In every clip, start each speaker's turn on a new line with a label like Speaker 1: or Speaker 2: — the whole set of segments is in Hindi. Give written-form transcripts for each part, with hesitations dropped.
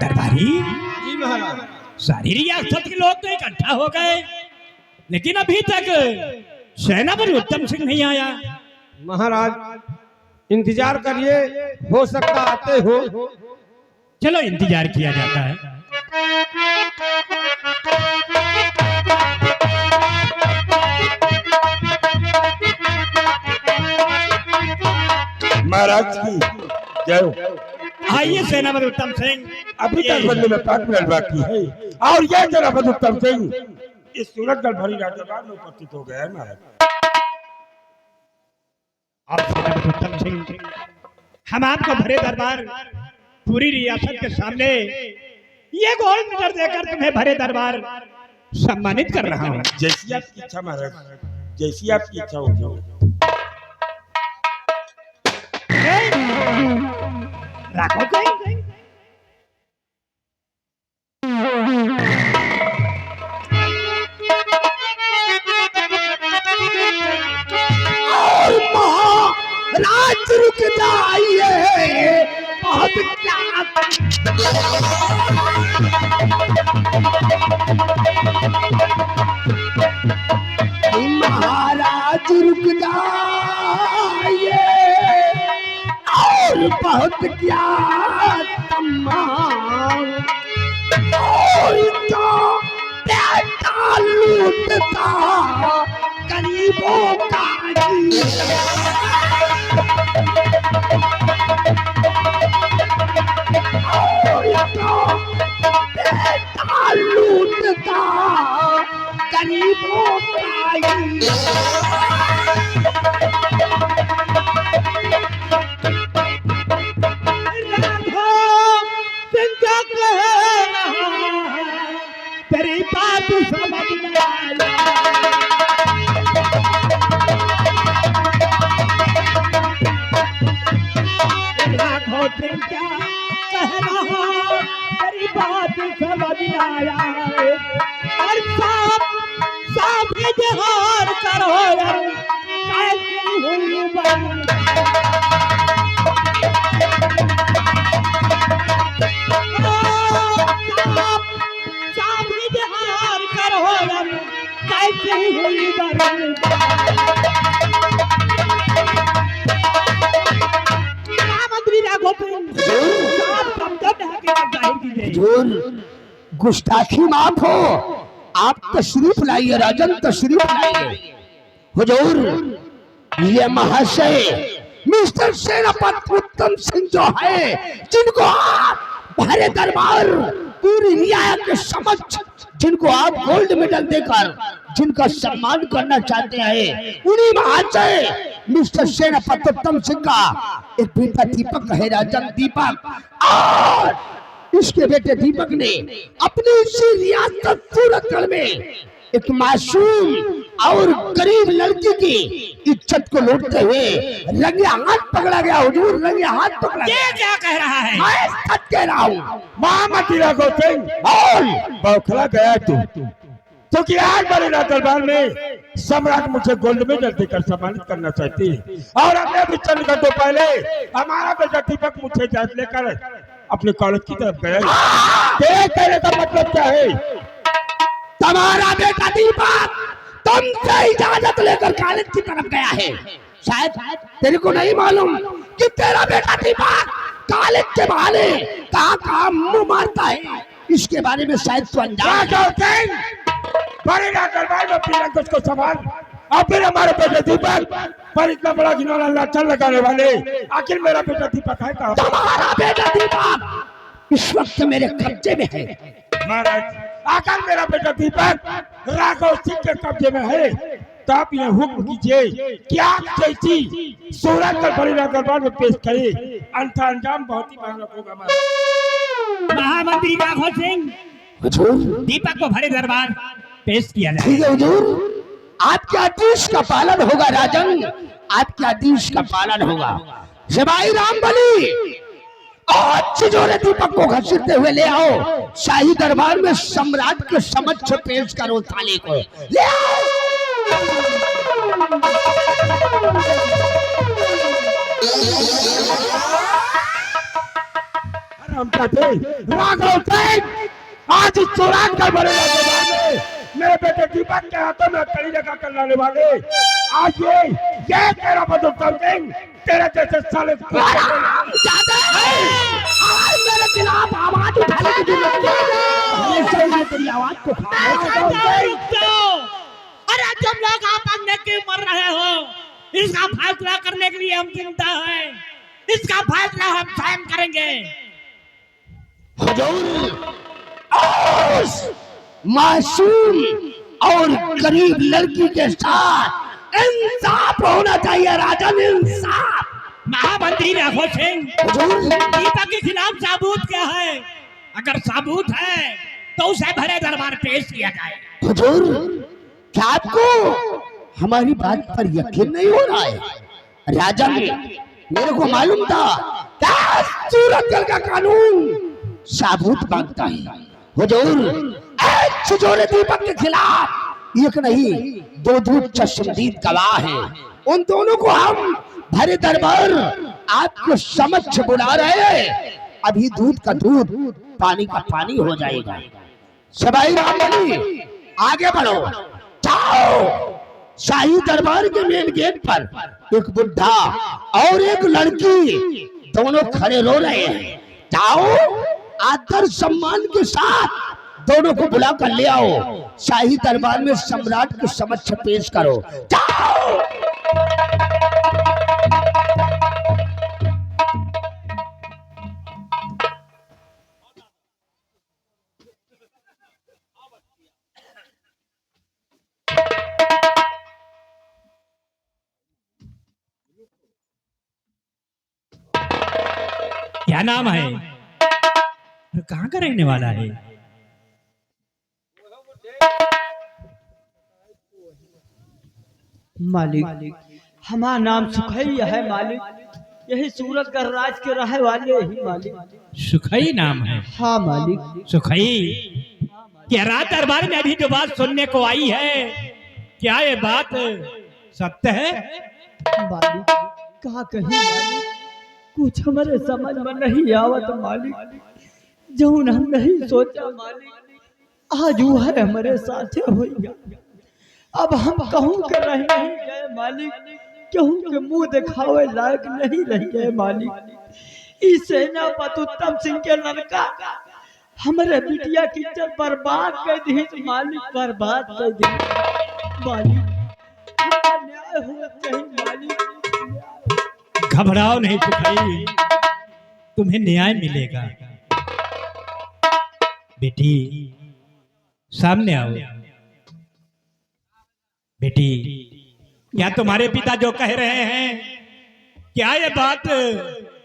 Speaker 1: दरबारी
Speaker 2: जी महाराज।
Speaker 1: सारी रियासत के लोग तो इकट्ठा हो गए, लेकिन अभी तक सेनापति उत्तम सिंह नहीं आया।
Speaker 2: महाराज इंतजार करिए, हो सकता आते हो।
Speaker 1: चलो इंतजार किया जाता है।
Speaker 3: महाराज की जय हो।
Speaker 1: आइए सेनापति उत्तम सिंह।
Speaker 3: अभी तक बदले में 5 मिनट बाकी है और ये सेनापति उत्तम सिंह इस सूरतगढ़ भरी राजदरबार में उपस्थित हो गए हैं महाराज।
Speaker 1: और सेनापति उत्तम सिंह, हम आपको भरे दरबार पूरी रियासत के सामने ये गोल्ड मेडल देकर तुम्हें भरे दरबार सम्मानित कर रहा हूँ।
Speaker 3: जैसी आपकी इच्छा महाराज, जैसी आपकी इच्छा होगी।
Speaker 1: राघव सिंह,
Speaker 4: महाराज रुक जाइए, बहुत क्या महाराज रुक जाइए और बहुत क्या तमाम तो बेटा लूटता गरीबों का बेटा लूटता गरीबों
Speaker 1: तेरी बात समझ में आया। राघव सिंह क्या कह रहा, तेरी बात समझ में आया। और साफ इजहार करो यार, कैसी हुई बात।
Speaker 4: गुस्ताखी माफ हो, आप तशरीफ लाइए राजन, तशरीफ लाइए। हुजूर, ये महाशय मिस्टर सेनापति उत्तम सिंह जो है, जिनको आप भरे दरबार पूरी रियासत के समक्ष, जिनको आप गोल्ड मेडल देकर जिनका सम्मान करना चाहते हैं, उन्हीं महाशय मिस्टर सेनापति उत्तम सिंह का एक बेटा दीपक है राजन, दीपक। और इसके बेटे दीपक ने अपनी इसी रियासत सूरतगढ़ में एक मासूम और गरीब लड़की की इज्जत को लूटते हुए रंगे हाथ पकड़ा गया। हुजूर, रंगे हाथ पकड़ा गया।
Speaker 1: ये क्या कह रहा है?
Speaker 4: मैं सच कह रहा हूँ।
Speaker 3: महामती राघव सिंह बौखला गया तू, क्योंकि आज बड़े दरबार में सम्राट मुझे गोल्ड मेडल देकर सम्मानित करना चाहती है और अपने भी चंद घंटों पहले हमारा बेटा दीपक मुझे इजाजत लेकर अपने कॉलेज की तरफ गया। कहने का मतलब क्या है?
Speaker 4: तुम्हारा बेटा दीपक तुमसे इजाजत लेकर कॉलेज की तरफ गया है। शायद तेरे को नहीं मालूम कि तेरा बेटा दीपक कॉलेज के बहाने कहाँ मुंह मारता है। इसके बारे में शायद तू अनजान है।
Speaker 3: बड़े दरबार में पीरंकुश को सवाल और फिर हमारे बेटे दीपक पर इतना बड़ा घिनौना लाचार लगाने वाले, आखिर मेरा बेटा दीपक है कहाँ?
Speaker 4: तुम्हारा बेटा दीपक इस वक्त मेरे कब्जे में है।
Speaker 3: महाराज, आखिर मेरा बेटा दीपक राघव सिंह के कब्जे में है, आप यह हुक्म कीजिए कि आप जैसी सूरत का बड़े दरबार में पेश करे, अन्यथा अंजाम बहुत ही भयानक होगा।
Speaker 1: महामंत्री राघव सिंह,
Speaker 4: हुजूर
Speaker 1: दीपक को भरे दरबार पेश किया जाए।
Speaker 4: ठीक है हुजूर, आपके आदेश का पालन होगा राजन, आपके आदेश का पालन होगा। सिपाही रामबली और चिजोरे दीपक को घसीटते हुए ले आओ, शाही दरबार में सम्राट के समक्ष पेश करो थाली को, ले आओ।
Speaker 3: राघव सिंह, आज इस चौराहे का बड़े दरबार में मेरे बेटे दीपक के हाथों में कड़ी लगा कर लाने वाले आज ये तेरा बदुत्तम सिंह तेरे जैसे साले
Speaker 4: मेरे खिलाफ आवाज उठाने की जरूरत नहीं, तेरी आवाज को
Speaker 1: अरे तुम लोग आपस में क्यों मर रहे हो? इसका फैसला करने के लिए हम चिंता है, इसका फैसला हम स्वयं करेंगे।
Speaker 4: हुजूर, मासूम और गरीब लड़की के साथ इंसाफ होना चाहिए राजन, इंसाफ।
Speaker 1: महामंत्री राघव सिंह, दीपक के खिलाफ सबूत क्या है? अगर सबूत है तो उसे भरे दरबार पेश किया जाए।
Speaker 4: हुजूर, क्या आपको हमारी बात पर यकीन नहीं हो रहा है? राजन, मेरे को मालूम था क्या सूरत का कानून सबूत मांगता है। हुजूर, चिजोरे दीपक के खिलाफ एक नहीं दो दूध चश्मदीद गवाह हैं, उन दोनों को हम भरे दरबार आपको समक्ष बुला रहे हैं। अभी दूध का दूध पानी का पानी हो जाएगा। सिपाही रामबली, आगे बढ़ो, जाओ। शाही दरबार के मेन गेट पर एक बुढ़ा और एक लड़की दोनों खड़े रो रहे हैं। जाओ, आदर सम्मान के साथ दोनों को बुला कर ले आओ, शाही दरबार में सम्राट के समक्ष पेश करो। जाओ।
Speaker 1: क्या नाम है? कहाँ का रहने वाला है?
Speaker 2: मालिक, हमारा नाम सुखैया है मालिक, यही सूरत का राज के रहे वाले ही मालिक।
Speaker 1: सुखई नाम है?
Speaker 2: हाँ मालिक।
Speaker 1: सुखई, क्या रात दरबार में अभी जो बात सुनने को आई है, क्या ये बात सत्य है?
Speaker 2: मालिक, कहा कहीं मालिक, कुछ हमारे समझ में नहीं आवत मालिक, जो हम नहीं सोचा मालिक, आज वो है हमारे साथ हो गया। अब हम कहूँ के रह नहीं गए मालिक, कहूँ के मुंह दिखावे लायक नहीं रह गए मालिक। इस सेनापति उत्तम सिंह के लड़का हमारे बिटिया की इज्जत बर्बाद कर दी मालिक, बर्बाद कर दी मालिक। न्याय होना चाहिए मालिक।
Speaker 1: घबराओ नहीं सुखई, तुम्हें न्याय मिलेगा। बेटी सामने आओ। बेटी, क्या तुम्हारे पिता जो कह रहे हैं, क्या ये बात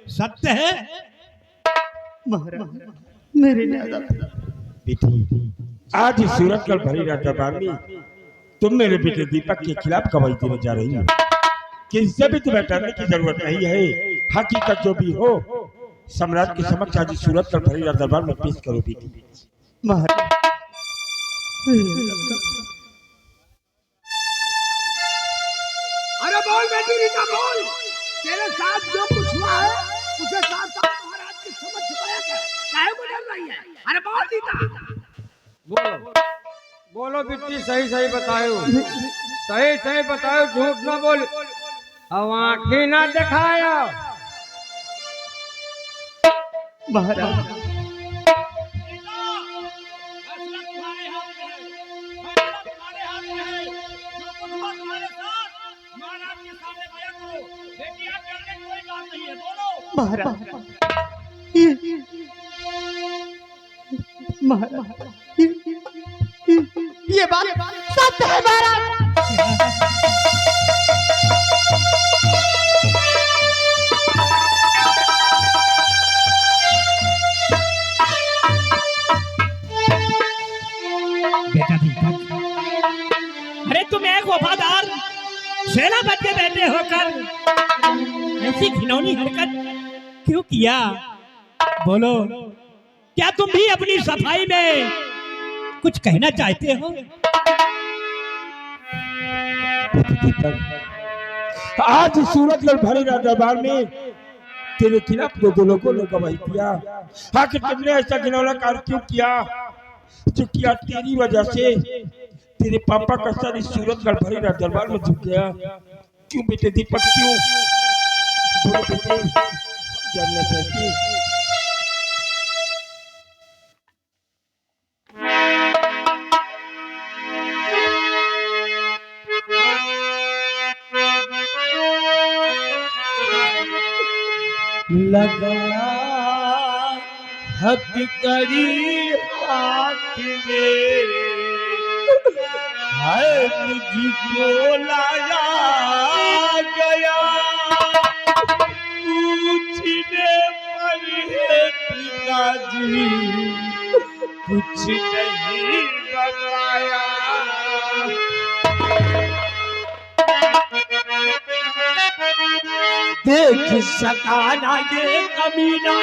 Speaker 1: सत्य है?
Speaker 2: महाराज, मेरे
Speaker 3: बेटी, आज इस सूरत का भरी रात दरबार में तुम मेरे बेटे दीपक के खिलाफ गवाही देने जा रही हो। किससे भी तुम्हें डरने की जरूरत नहीं है। हकीकत जो भी हो सम्राट के समक्ष आज सूरत का भरी रात दरबार में पेश करो बेटी।
Speaker 2: महाराज,
Speaker 4: अरे बोल बेटी रीता, बोल। तेरे साथ जो कुछ हुआ है उसे साथ साथ महाराज की समझ बया कर, काहे को डर रही है? अरे बोल रीता।
Speaker 2: बोलो बोलो बिट्टी, सही सही बताओ, सही सही बताओ, झूठ ना बोल, अब आंखें ना दिखाया। महाराज, महाराज, ये बात सत्य है महाराज।
Speaker 1: सेनापति के बेटे होकर ऐसी घिनौनी हरकत क्यों किया? बोलो, क्या तुम भी अपनी सफाई में कुछ कहना चाहते हो?
Speaker 3: आज सूरजगढ़ भरेरा दरबार में तेरे खिलाफ दो लोगों ने गवाही दिया। आखिर तुमने ऐसा घिनौना कार्य क्यों किया? जो किया तेरी वजह से तेरे पापा का सर इस सूरजगढ़ भरेरा दरबार में झुक गया। क्यों बेटे दीपक, क्यों? बोलो बेटे, जानना चाहती है।
Speaker 2: लगा हथकड़ी हाथ में, है मुझको लाया गया, पूछने पर है पिताजी कुछ नहीं बताया। देख सकाना ये कमीना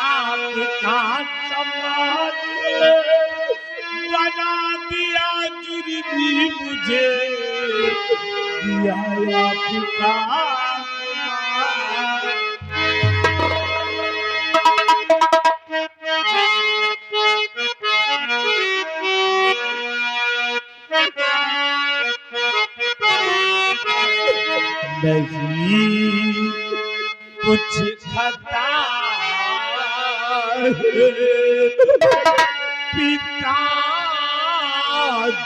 Speaker 2: आपका सम्मान बना दिया, जुर्मी मुझे दिया आपका नहीं कुछ खता पिता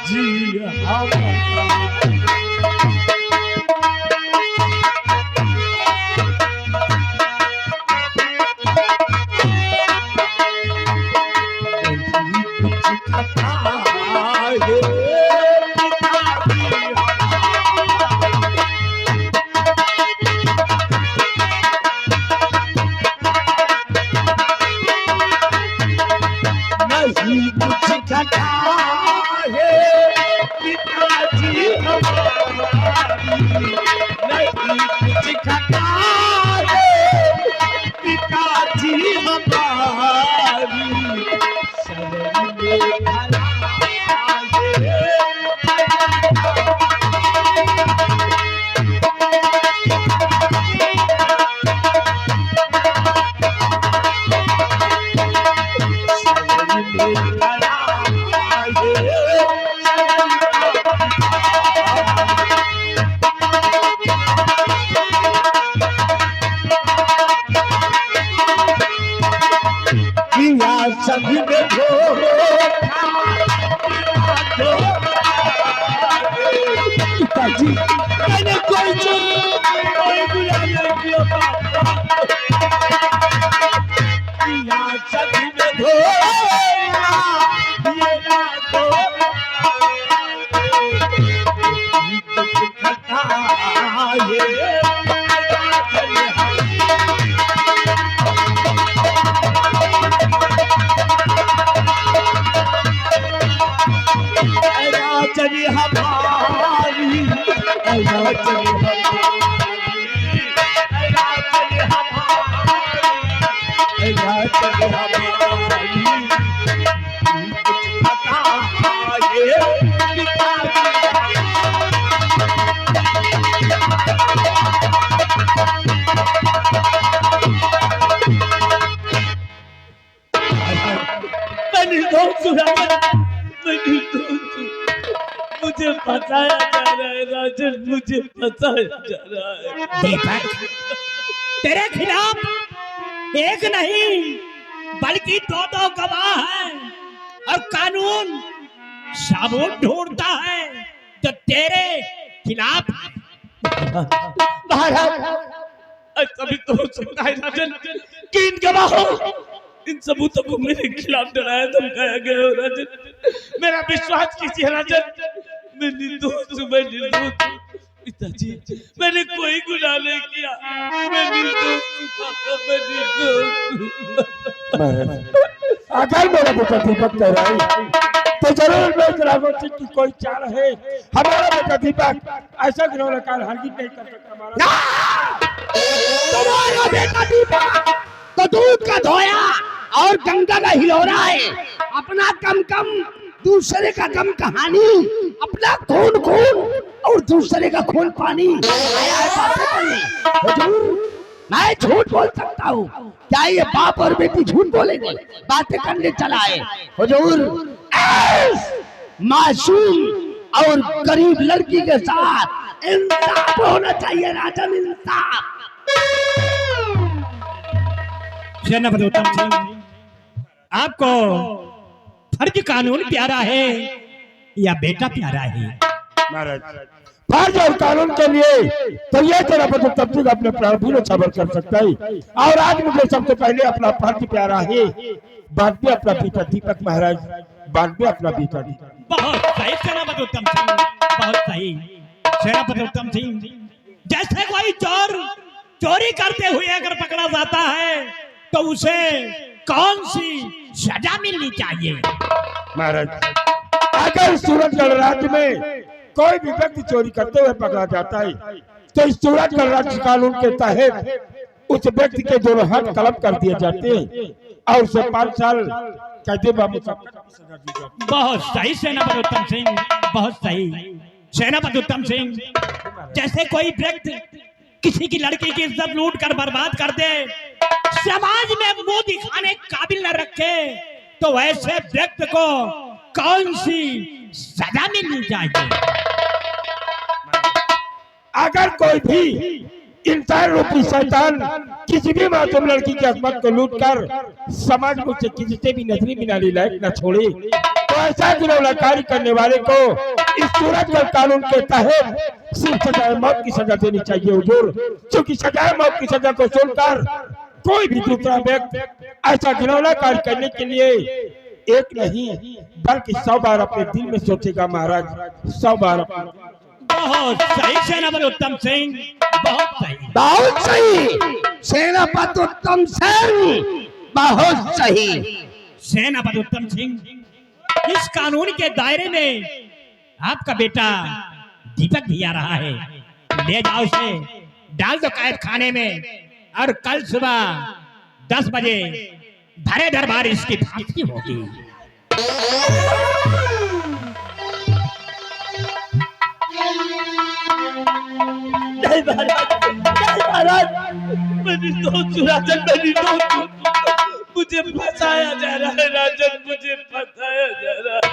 Speaker 2: जी हम सभी में पिताजी मैंने कोई बुरा नहीं किया, सभी में चली हमारी मुझे बताया जा रहा है राजन, मुझे बताया जा रहा है।
Speaker 1: दीपक, तेरे खिलाफ एक नहीं बल्कि दो गवाह हैं और कानून सबूत ढूंढता है तो तेरे खिलाफ।
Speaker 2: महाराज अभी तो हो सकता है राजन कि इन गवाहों इन सबूतों को मेरे खिलाफ डराया धमकाया गया हो राजन। मेरा विश्वास कीजिए राजन, मैं निर्दोष हूँ। पिताजी मैंने कोई गुनाह नहीं किया, मैं निर्दोष।
Speaker 3: अगर मेरा बेटा दीपक कह रहा है तो जरूर मैं की कोई चाल है। हमारा बेटा दीपक ऐसा गिरौला कार हरगिज नहीं कर सकता महाराज।
Speaker 4: तुम्हारा बेटा दीपक तो दूध का धोया और गंगा का हिलोरा है। अपना कम कम दूसरे का गम कहानी, अपना खून खून और दूसरे का खून पानी। आया है बातें करने। हुजूर, मैं झूठ बोल सकता हूँ क्या? ये बाप और बेटी झूठ बोलेंगे? बातें करने चला है हुजूर। मासूम और गरीब लड़की के साथ इंसाफ होना चाहिए राजन, इंसाफ।
Speaker 1: सेनापति उत्तम सिंह, आपको फर्ज कानून प्यारा है या बेटा प्यारा है?
Speaker 3: महाराज, फर्ज और कानून के लिए तो ये सेनापति उत्तम सिंह अपने प्राण भी न्यौछावर कर सकता है। और आज मुझे सबसे पहले अपना फर्ज प्यारा है, बाद में अपना बेटा दीपक महाराज, बाद में अपना बेटा दीपक।
Speaker 1: बहुत सही सेनापति उत्तम सिंह, बहुत सही सेनापति उत्तम सिंह। जैसे कोई चोर चोरी करते हुए अगर पकड़ा जाता है तो उसे कौन सी सजा मिलनी चाहिए?
Speaker 3: महाराज, अगर सूरजगढ़ राज्य में कोई भी व्यक्ति चोरी करते हुए पकड़ा जाता है तो इस सूरजगढ़ राज्य कानून के तहत उस व्यक्ति के दोनों हाथ कलम कर दिए जाते हैं और उसे 5 साल कैद बाबू सजा दी जाती है।
Speaker 1: बहुत सही सेनापति उत्तम सिंह, बहुत सही सेनापति उत्तम सिंह। जैसे कोई व्यक्ति किसी की लड़की की इज्जत लूट कर बर्बाद कर दे, समाज में मुंह दिखाने काबिल न रखे, तो वैसे व्यक्ति को कौन सी सजा मिलनी चाहिए?
Speaker 3: अगर कोई भी इंसान रूपी शैतान किसी भी मासूम लड़की की अस्मत को लूट कर समाज में से किसी से भी नजरी मिलाने लायक न छोड़े, तो ऐसा गिरौला कार्य करने वाले को इस सूरजगढ़ कानून के तहत सिर्फ सजाए मौत की सजा देनी चाहिए हुजूर। क्योंकि सजाए मौत की सजा को सुनकर कोई भी दूसरा व्यक्ति ऐसा गिरौला कार्य करने के लिए एक नहीं बल्कि 100 बार अपने दिल में सोचेगा महाराज, 100 बार।
Speaker 1: बहुत सही सेनापति उत्तम सिंह, बहुत सही,
Speaker 4: बहुत सही सेनापति उत्तम सिंह, बहुत सही
Speaker 1: सेनापति उत्तम सिंह। इस कानून के दायरे में आपका बेटा दीपक भी आ रहा है। ले जाओ उसे, डाल दो कैद खाने में और कल सुबह 10 बजे भरे दरबार इसकी फांसी होगी।
Speaker 2: नहीं महाराज, नहीं महाराज, मेरी दोस्त राजन, मेरी दोस्त, मुझे फंसाया जा रहा है राजन, मुझे फंसाया जा रहा है।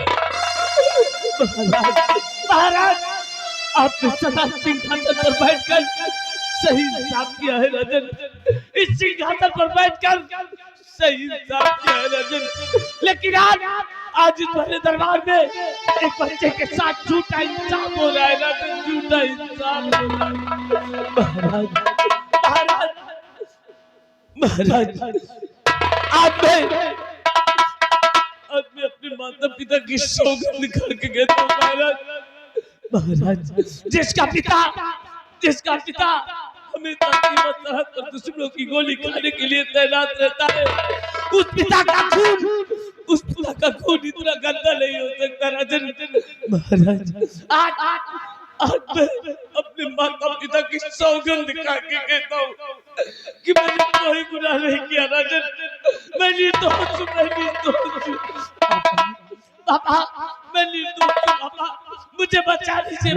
Speaker 2: महाराज, महाराज, आपने सदा सिंहासन पर बैठकर सही इंसाफ किया है राजन। इस सिंहासन पर बैठकर सही इंसाफ किया है राजन। लेकिन आज इस बड़े दरबार में एक बच्चे के साथ झूठा इंसाफ हो रहा है राजन, झूठा इंसाफ हो रहा है। महाराज, महाराज, महाराज, आज मैं अपने माता पिता की सौगंध निकाल के कहता हूँ महाराज, महाराज, जिसका पिता हमें सरहद पर दुश्मनों की गोली खाने के लिए तैनात रहता है, उस पिता का खून इतना गंदा नहीं हो सकता राजन। महाराज, आज मैं अपने माता पिता की सौगंध खा के कहता हूँ कि मैंने कोई गुनाह नहीं किया राजन। मैं निर्दोष हूँ, मैं निर्दोष हूँ पापा, मैं निर्दोष हूँ पापा, मुझे बचा लीजिए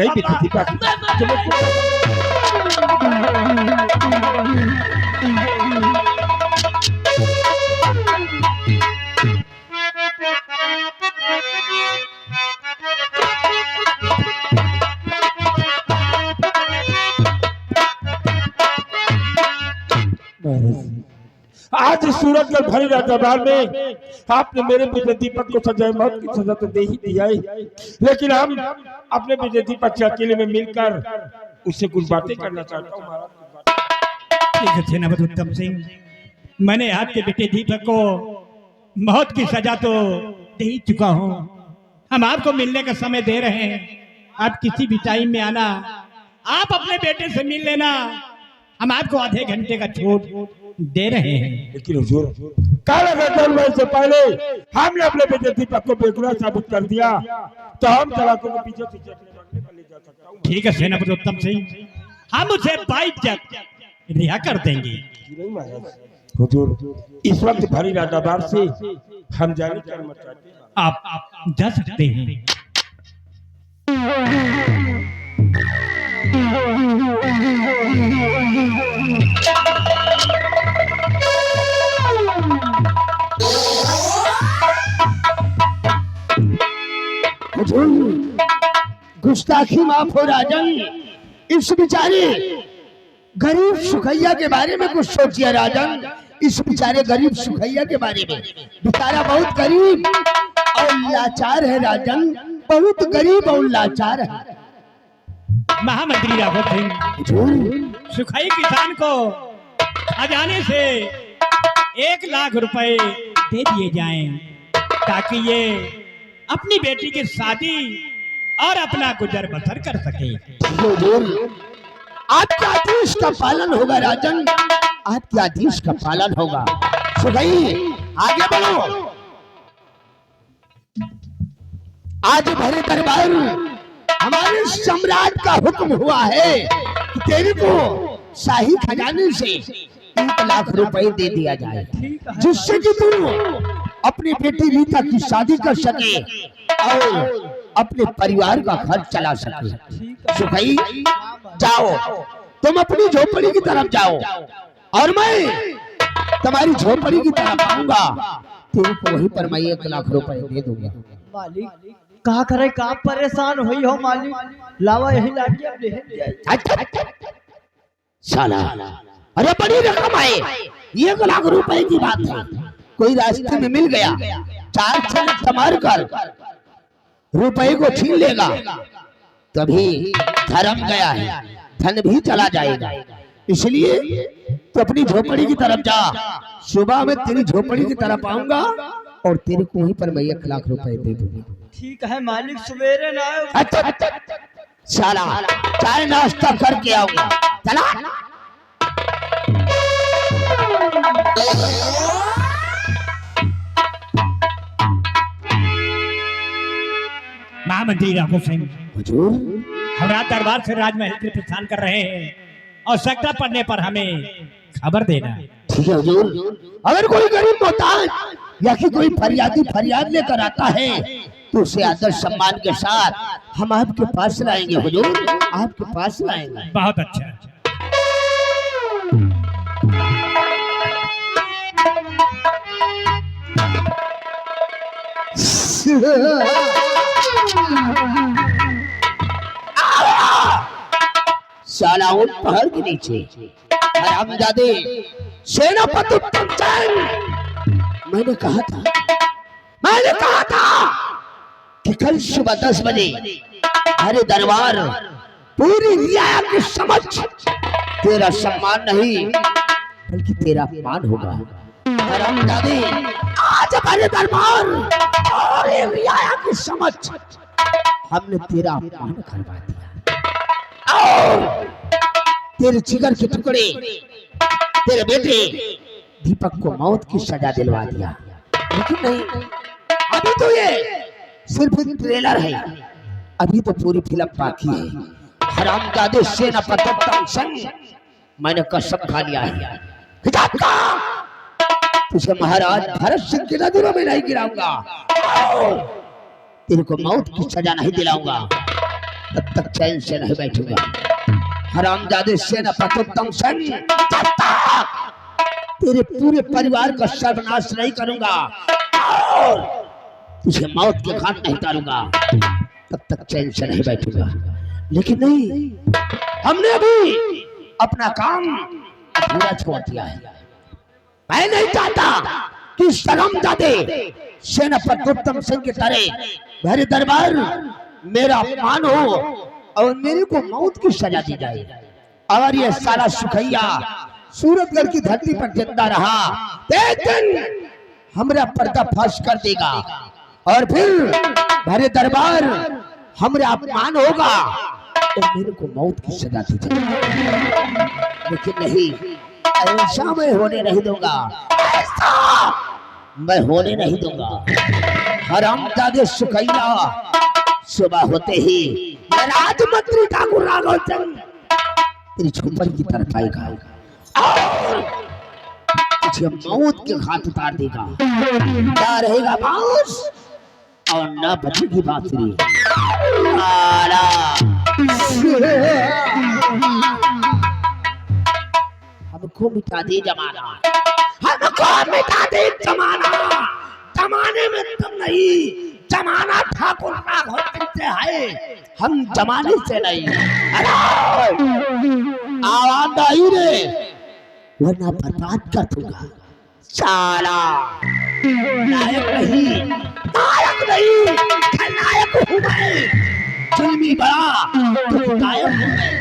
Speaker 3: आज सूरजगढ़ भरे दरबार में आपने मेरे बेटे दीपक को सजाए मौत की सजा तो दे ही दिया है, लेकिन हम अपने बेटे दीपक के अकेले में मिलकर उससे कुछ बातें करना चाहता हूँ महाराज।
Speaker 1: सेनापति उत्तम सिंह, मैंने आपके बेटे दीपक को मौत की सजा तो दे ही चुका हूँ। हम आपको मिलने का समय दे रहे हैं, आप किसी भी टाइम में आना, आप अपने बेटे से मिल लेना। हम आपको आधे घंटे का छूट दे रहे हैं।
Speaker 3: लेकिन हुजूर, काला गठबंधन से पहले हमने अपने बेटे दीपक को बेगुनाह साबित कर दिया तो हम चालाकों को पीछे पीछे अपने बंगले पर ले जा सकता
Speaker 1: ठीक है सेनापति उत्तम सिंह, हम उसे बाइज्जत रिहा कर देंगे।
Speaker 3: हुजूर, इस वक्त भारी दरबार से हम जाने क्या चाहते हैं।
Speaker 1: आप जा सकते हैं।
Speaker 4: गुस्ताखी माफ हो राजन, इस बेचारे गरीब सुखैया के बारे में कुछ सोचिए राजन। इस बेचारे गरीब सुखैया के बारे में, बेचारा बहुत गरीब और लाचार है राजन, बहुत गरीब और लाचार है।
Speaker 1: महामंत्री राघव सिंह, सुखाई किसान को खजाने से 1 लाख रुपए दे दिए जाएं ताकि ये अपनी बेटी की शादी और अपना गुजर बसर कर सके।
Speaker 4: आपके आदेश का पालन होगा राजन, आपके आदेश का पालन होगा। सुखई आगे बढ़ो। आज भरे दरबार हमारे सम्राट का हुक्म हुआ है कि तेरे को शाही खजाने से 1 लाख रुपए दे दिया जाए, जिससे कि तू अपनी बेटी रीता की शादी कर सके और अपने परिवार का खर्च चला सके। सुखई जाओ, तुम अपनी झोपड़ी की तरफ जाओ और मैं तुम्हारी झोपड़ी की तरफ आऊंगा, तेरे को वहीं पर मैं 1 लाख रुपए दे दूंगा।
Speaker 2: मालिक कहा करे, कहा परेशान हुई हो मालिक, लावा यही लाठी अब ले
Speaker 4: साला, अरे बड़ी रकम है, 1 लाख रुपए की बात है, कोई रास्ते में मिल गया 4 छल मार कर रुपए को छीन लेगा, तभी धर्म गया है, धन भी चला जाएगा। इसलिए तो अपनी झोपड़ी की तरफ जा, सुबह में तेरी झोपड़ी की तरफ आऊंगा और तेरे को वहीं पर मैं 1 लाख रुपए दे दूंगा।
Speaker 2: ठीक है मालिक, सवेरे ना आए।
Speaker 4: अच्छा साला, चाय नाश्ता करके आऊंगा, चला।
Speaker 1: महामंत्री राघव सिंह,
Speaker 4: हुजूर,
Speaker 1: हमरा दरबार से राजमहल के प्रस्थान कर रहे हैं और आवश्यकता पड़ने पर हमें खबर देना।
Speaker 4: ठीक है हुजूर। अगर कोई गरीब मोहताज या कि कोई फरियादी फरियाद लेकर आता है तो उसे आदर सम्मान के साथ हम आपके पास लाएंगे हुजूर, आपके पास लाएंगे।
Speaker 1: बहुत अच्छा।
Speaker 4: साला उन पहाड़ के नीचे हरामजादे सेनापति उत्तम सिंह, मैंने कहा था कि कल सुबह 10 बजे हरे दरबार पूरी रियाया के समक्ष तेरा सम्मान नहीं बल्कि तेरा अपमान होगा। हरामजादे, आज हमारे दरबार और रियाया के समक्ष हमने तेरा अपमान करवा दिया और तेरे जिगर के टुकड़े तेरे बेटे दीपक को मौत की सजा दिलवा दिया। लेकिन नहीं, अभी तो ये सिर्फ ट्रेलर है, अभी तो पूरी फिल्म बाकी है। हरामजादे सेनापति उत्तम सिंह, मैंने कसम खा लिया है, तुझे महाराज भरत सिंह की नजरों में नहीं गिराऊंगा और तेरे को मौत की सजा नहीं दिलाऊंगा, तब तक चैन से नहीं बैठूंगा। हरामजादे सेनापति उत्तम सिंह, तेरे पूरे परिवार का सर्वनाश नहीं करूंगा और तुझे मौत के घाट नहीं उतारूंगा, तब तक चैन से नहीं बैठूंगा। लेकिन नहीं, हमने अभी अपना काम अधूरा छोड़ दिया है। मैं नहीं चाहता कि हरामजादे सेनापति उत्तम सिंह की तरह मेरे दरबार मेरा अपमान हो और मेरे को मौत की सजा दी जाए। अगर ये सारा सुखैया सूरतगढ़ की धरती पर जिंदा रहा, एक दिन हमारा पर्दाफाश कर देगा और फिर मेरे दरबार हमारा अपमान होगा और मेरे को मौत की सजा दी जाएगी। लेकिन नहीं, ऐसा मैं होने नहीं दूंगा, ऐसा मैं होने नहीं दूंगा। हरामजादे सुखैया, सुबह होते ही राजमंत्री ठाकुर राघव चंद तेरी झोपड़ी की तरफ आएगा और तुझे मौत के घाट उतार देगा। क्या रहेगा बाउस और न बजेगी बांसुरी। हमको मिटा दे जमाना, हमको मिटा दे जमाना। जमाने में तुम नहीं, जमाना ठाकुर राघव सिंह से है, हम जमाने से नहीं। आवाज आई रे वरना बर्बाद कर दूंगा साला। नायक नहीं, नायक नहीं, खलनायक हूँ मैं। जुल्मी बड़ा तो नायक हूँ मैं।